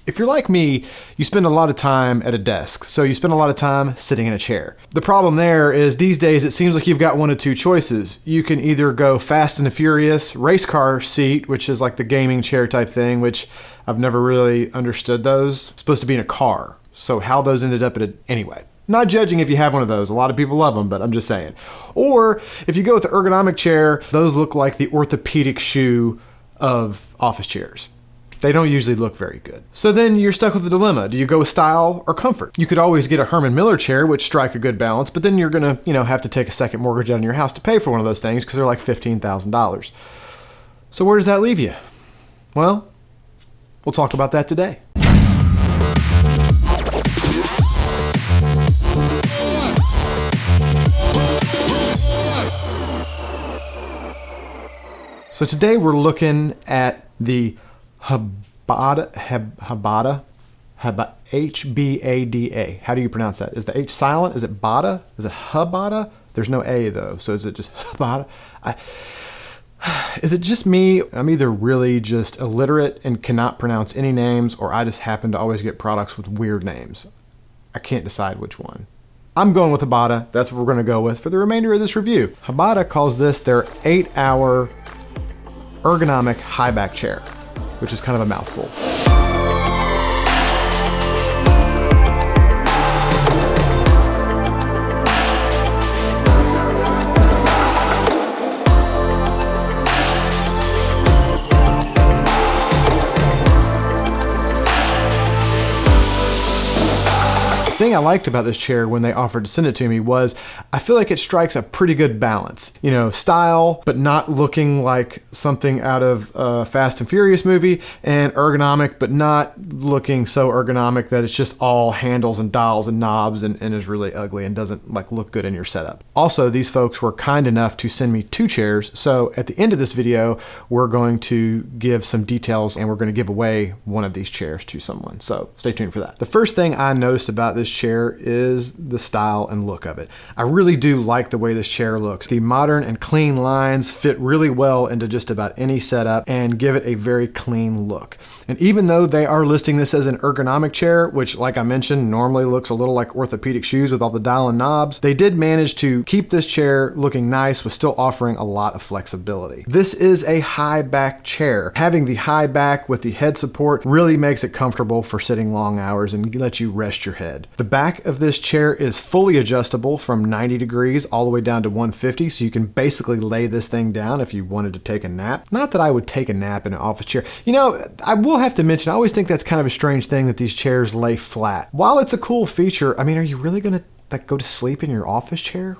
If you're like me, you spend a lot of time at a desk, so you spend a lot of time sitting in a chair. The problem there is these days it seems like you've got one of two choices. You can either go Fast and the Furious race car seat, which is like the gaming chair type thing, which I've never really understood those. It's supposed to be in a car, so how those ended up at it anyway. Not judging if you have one of those. A lot of people love them, but I'm just saying. Or if you go with the ergonomic chair, those look like the orthopedic shoe of office chairs. They don't usually look very good. So then you're stuck with the dilemma. Do you go with style or comfort? You could always get a Herman Miller chair, which strike a good balance, but then you're gonna, have to take a second mortgage out on your house to pay for one of those things because they're like $15,000. So where does that leave you? Well, we'll talk about that today. So today we're looking at the Hbada, H-B-A-D-A. How do you pronounce that? Is the H silent? Is it Bada? Is it Hbada? There's no A though, so is it just Hbada? Is it just me? I'm either really just illiterate and cannot pronounce any names, or I just happen to always get products with weird names. I can't decide which one. I'm going with Hbada. That's what we're going to go with for the remainder of this review. Hbada calls this their 8-hour ergonomic high back chair, which is kind of a mouthful. The thing I liked about this chair when they offered to send it to me was I feel like it strikes a pretty good balance. Style, but not looking like something out of a Fast and Furious movie, and ergonomic, but not looking so ergonomic that it's just all handles and dials and knobs and is really ugly and doesn't look good in your setup. Also, these folks were kind enough to send me 2 chairs, so at the end of this video, we're going to give some details and we're going to give away one of these chairs to someone, so stay tuned for that. The first thing I noticed about this chair is the style and look of it. I really do like the way this chair looks. The modern and clean lines fit really well into just about any setup and give it a very clean look. And even though they are listing this as an ergonomic chair, which like I mentioned, normally looks a little like orthopedic shoes with all the dial and knobs, they did manage to keep this chair looking nice with still offering a lot of flexibility. This is a high back chair. Having the high back with the head support really makes it comfortable for sitting long hours and lets you rest your head. The back of this chair is fully adjustable from 90 degrees all the way down to 150, so you can basically lay this thing down if you wanted to take a nap. Not that I would take a nap in an office chair. I will have to mention, I always think that's kind of a strange thing that these chairs lay flat. While it's a cool feature, are you really gonna go to sleep in your office chair?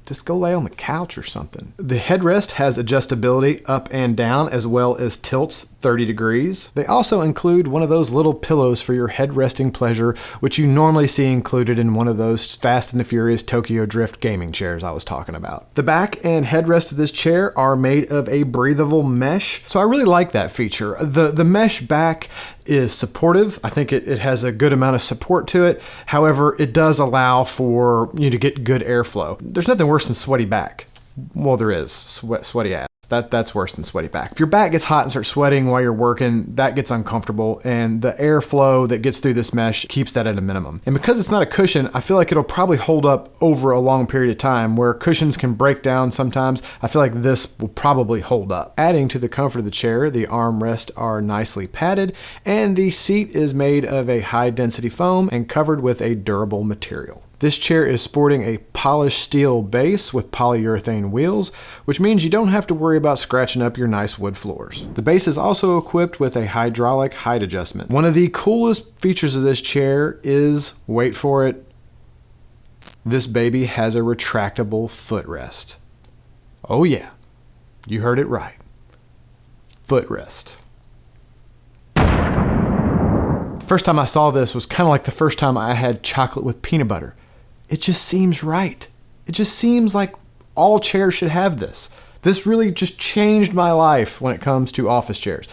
Just go lay on the couch or something. The headrest has adjustability up and down as well as tilts 30 degrees. They also include one of those little pillows for your head resting pleasure, which you normally see included in one of those Fast and the Furious Tokyo Drift gaming chairs I was talking about. The back and headrest of this chair are made of a breathable mesh, so I really like that feature. The mesh back is supportive. I think it has a good amount of support to it. However, it does allow for you to get good airflow. There's nothing worse than sweaty back. Well, there is. Sweaty ass. That's worse than sweaty back. If your back gets hot and starts sweating while you're working, that gets uncomfortable, and the airflow that gets through this mesh keeps that at a minimum. And because it's not a cushion, I feel like it'll probably hold up over a long period of time. Where cushions can break down sometimes, I feel like this will probably hold up. Adding to the comfort of the chair, the armrests are nicely padded, and the seat is made of a high-density foam and covered with a durable material. This chair is sporting a polished steel base with polyurethane wheels, which means you don't have to worry about scratching up your nice wood floors. The base is also equipped with a hydraulic height adjustment. One of the coolest features of this chair is, wait for it, this baby has a retractable footrest. Oh yeah, you heard it right. Footrest. The first time I saw this was kind of like the first time I had chocolate with peanut butter. It just seems right. It just seems like all chairs should have this. This really just changed my life when it comes to office chairs.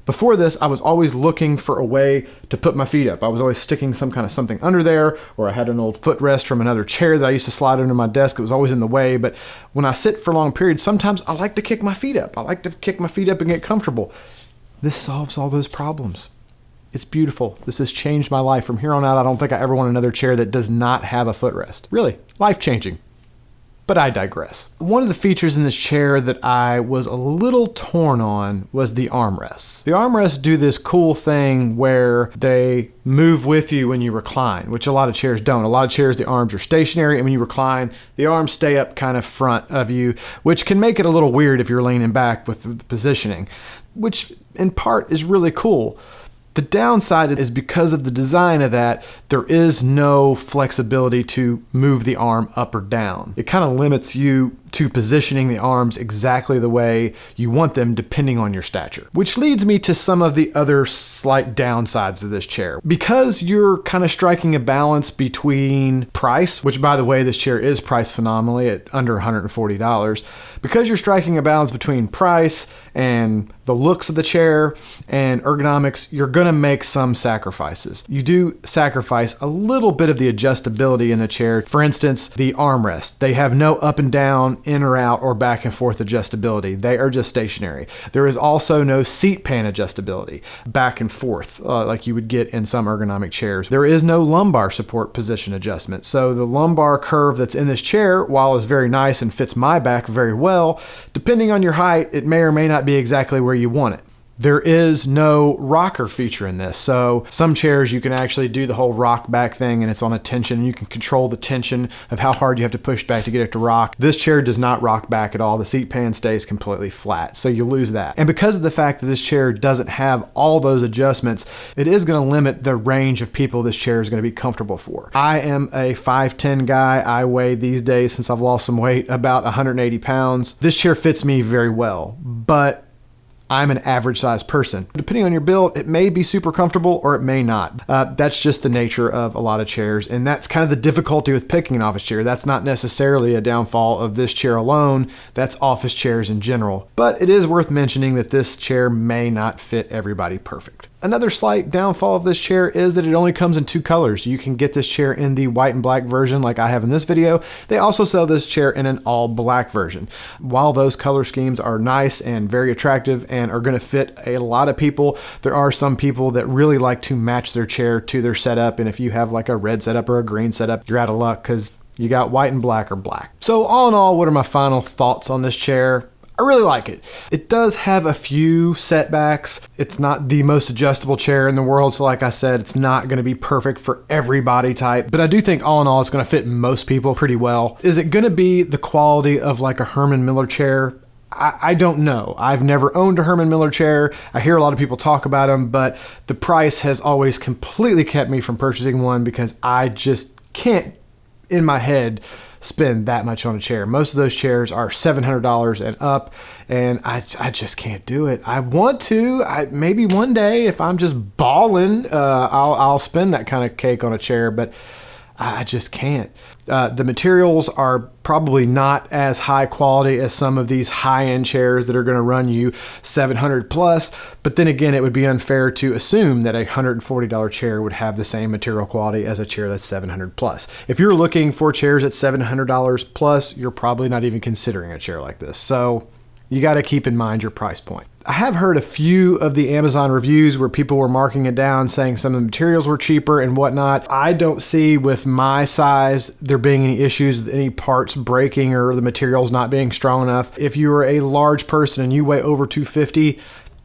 Before this, I was always looking for a way to put my feet up. I was always sticking some kind of something under there, or I had an old footrest from another chair that I used to slide under my desk. It was always in the way, but when I sit for long periods, sometimes I like to kick my feet up. I like to kick my feet up and get comfortable. This solves all those problems. It's beautiful. This has changed my life. From here on out, I don't think I ever want another chair that does not have a footrest. Really, life-changing. But I digress. One of the features in this chair that I was a little torn on was the armrests. The armrests do this cool thing where they move with you when you recline, which a lot of chairs don't. A lot of chairs, the arms are stationary, and when you recline, the arms stay up kind of front of you, which can make it a little weird if you're leaning back with the positioning, which in part is really cool. The downside is because of the design of that, there is no flexibility to move the arm up or down. It kind of limits you to positioning the arms exactly the way you want them depending on your stature. Which leads me to some of the other slight downsides of this chair. Because you're kind of striking a balance between price, which by the way, this chair is priced phenomenally at under $140. Because you're striking a balance between price and the looks of the chair and ergonomics, you're gonna make some sacrifices. You do sacrifice a little bit of the adjustability in the chair. For instance, the armrest. They have no up and down, in or out, or back and forth adjustability. They are just stationary. There is also no seat pan adjustability, back and forth, like you would get in some ergonomic chairs. There is no lumbar support position adjustment. So the lumbar curve that's in this chair, while is very nice and fits my back very well, depending on your height, it may or may not be exactly where you want it. There is no rocker feature in this. So some chairs you can actually do the whole rock back thing and it's on a tension and you can control the tension of how hard you have to push back to get it to rock. This chair does not rock back at all. The seat pan stays completely flat. So you lose that. And because of the fact that this chair doesn't have all those adjustments, it is going to limit the range of people this chair is going to be comfortable for. I am a 5'10" guy. I weigh these days, since I've lost some weight, about 180 pounds. This chair fits me very well, but I'm an average sized person. Depending on your build, it may be super comfortable or it may not. That's just the nature of a lot of chairs, and that's kind of the difficulty with picking an office chair. That's not necessarily a downfall of this chair alone. That's office chairs in general. But it is worth mentioning that this chair may not fit everybody perfect. Another slight downfall of this chair is that it only comes in 2 colors. You can get this chair in the white and black version like I have in this video. They also sell this chair in an all black version. While those color schemes are nice and very attractive and are going to fit a lot of people, there are some people that really like to match their chair to their setup. And if you have like a red setup or a green setup, you're out of luck because you got white and black or black. So all in all, what are my final thoughts on this chair? I really like it. It does have a few setbacks. It's not the most adjustable chair in the world. So like I said, it's not going to be perfect for every body type, but I do think all in all, it's going to fit most people pretty well. Is it going to be the quality of like a Herman Miller chair? I don't know. I've never owned a Herman Miller chair. I hear a lot of people talk about them, but the price has always completely kept me from purchasing one because I just can't, in my head, spend that much on a chair. Most of those chairs are $700 and up, and I just can't do it. I want to. Maybe one day, if I'm just balling, I'll spend that kind of cake on a chair, but I just can't. The materials are probably not as high quality as some of these high-end chairs that are going to run you $700 plus, but then again, it would be unfair to assume that a $140 chair would have the same material quality as a chair that's $700 plus. If you're looking for chairs at $700 plus, you're probably not even considering a chair like this. So you got to keep in mind your price point. I have heard a few of the Amazon reviews where people were marking it down, saying some of the materials were cheaper and whatnot. I don't see with my size there being any issues with any parts breaking or the materials not being strong enough. If you are a large person and you weigh over 250,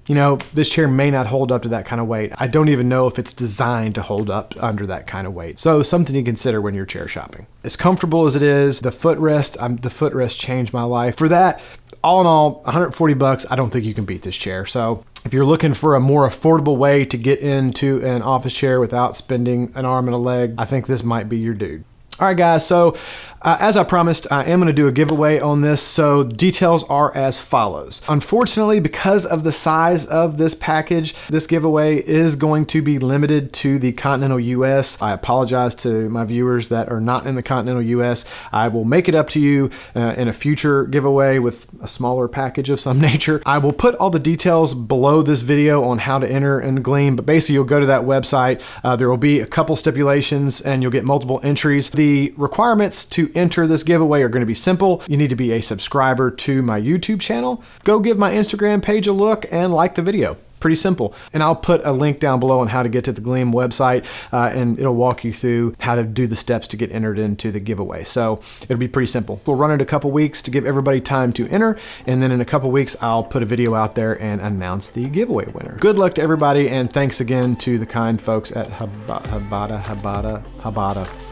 you know, this chair may not hold up to that kind of weight. I don't even know if it's designed to hold up under that kind of weight. So something to consider when you're chair shopping. As comfortable as it is, the footrest changed my life. For that, all in all, $140, I don't think you can beat this chair. So if you're looking for a more affordable way to get into an office chair without spending an arm and a leg, I think this might be your dude. All right, guys, so as I promised, I am going to do a giveaway on this, so details are as follows. Unfortunately, because of the size of this package, this giveaway is going to be limited to the continental US. I apologize to my viewers that are not in the continental US. I will make it up to you in a future giveaway with a smaller package of some nature. I will put all the details below this video on how to enter and glean, but basically you'll go to that website. There will be a couple stipulations and you'll get multiple entries. The requirements to enter this giveaway are going to be simple. You need to be a subscriber to my YouTube channel. Go give my Instagram page a look and like the video. pretty simple. And I'll put a link down below on how to get to the Gleam website, and it'll walk you through how to do the steps to get entered into the giveaway. So it'll be pretty simple. We'll run it a couple weeks to give everybody time to enter, and then in a couple weeks I'll put a video out there and announce the giveaway winner. Good luck to everybody, and thanks again to the kind folks at Hbada.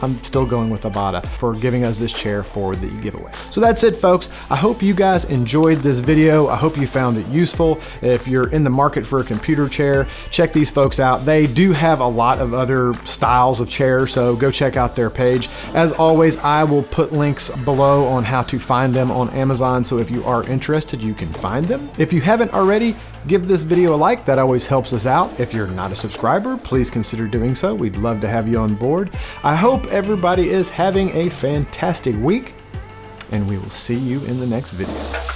I'm still going with Hbada for giving us this chair for the giveaway. So that's it, folks. I hope you guys enjoyed this video. I hope you found it useful. If you're in the market for a computer chair, check these folks out. They do have a lot of other styles of chairs, so go check out their page. As always, I will put links below on how to find them on Amazon, so if you are interested, you can find them. If you haven't already, give this video a like. That always helps us out. If you're not a subscriber, please consider doing so. We'd love to have you on board. I hope everybody is having a fantastic week, and we will see you in the next video.